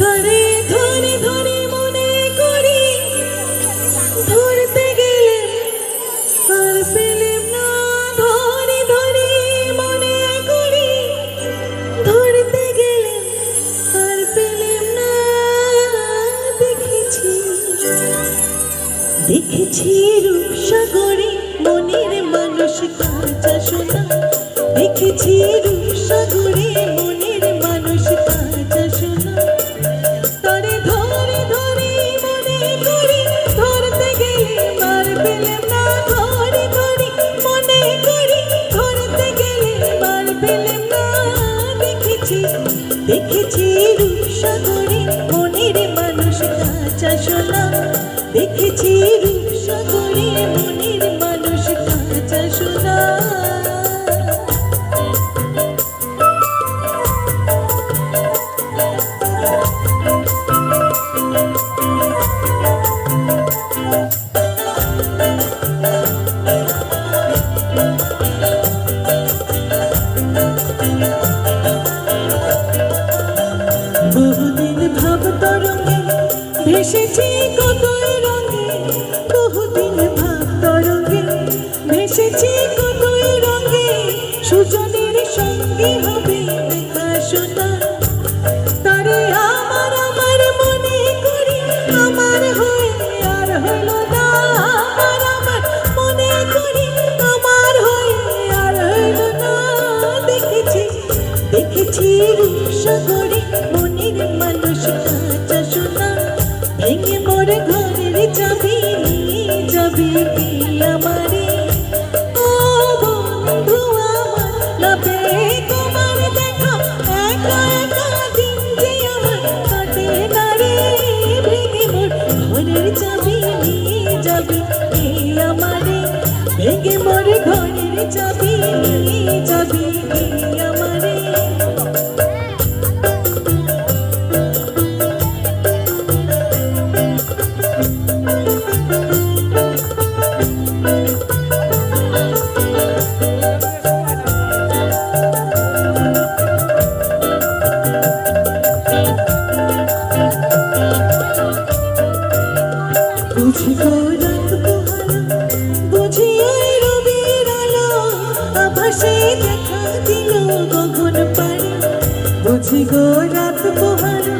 ধরে ধরে ধরে মনে করি ধরতে গেলে আর পেলাম না। ধরে ধরে মনে করি ধরতে গেলে আর পেলাম না। দেখেছি দেখেছি রূপসাগরে মনের মানুষ কাঁচা সোনা। দেখেছি রূপসাগরে মনের মানুষ কাঁচা সোনা। তরে ধরে ধরে মনে করি ধরতে গেলে মার পেলাম না। ধরে ধরে মনে করি ধরতে গেলে মার পেলাম না। দেখেছি দেখেছি রূপসাগরে মনের মানুষ কাঁচা সোনা। দেখেছি রূপসাগরে মনের মানুষ কাঁচা সোনা। বহুদিন ভাব তরঙ্গে ভেসেছি কতই রঙে। বহুদিন ভাব তরঙ্গে ভেসেছি কতই রঙে। সুজনের সঙ্গে হবে দেখা শোনা। তারে আমার আমার মনে করি আমার হয়ে আর হলো না। আমার আমার মনে করি আমার হয়ে আর হলো না। দেখেছি দেখেছি রূপসাগরে মনের মানুষ কাঁচা সোনা। ভেঙে মোর ঘরের চাবি নিয়ে যাবি কি আমারে। ও বন্ধু আমার না পেয়ে তোমার দেখা একা একা দিন যে আমার কাটে না রে। ভেঙে মোর ঘরের চাবি নিয়ে যাবি কি আমারে। ভেঙে মোর ঘরের চাবি নিয়ে যাবি কি আমারে। বুঝি গো রাত পোহালো বুঝি ওই রবির আলো আভাসে দেখা দিল গগন পারে। বুঝি গো রাত পোহালো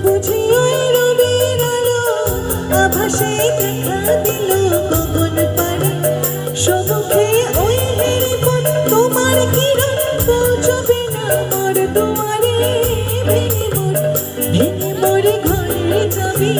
বুঝি ওই রবির আলো আভাসে দেখা দিল গগন পারে। সমুখে ওই নির্মল তোমার কিরণ পৌঁছবে না মোর দুয়ারে। ভেঙে মোর ঘরের চাবি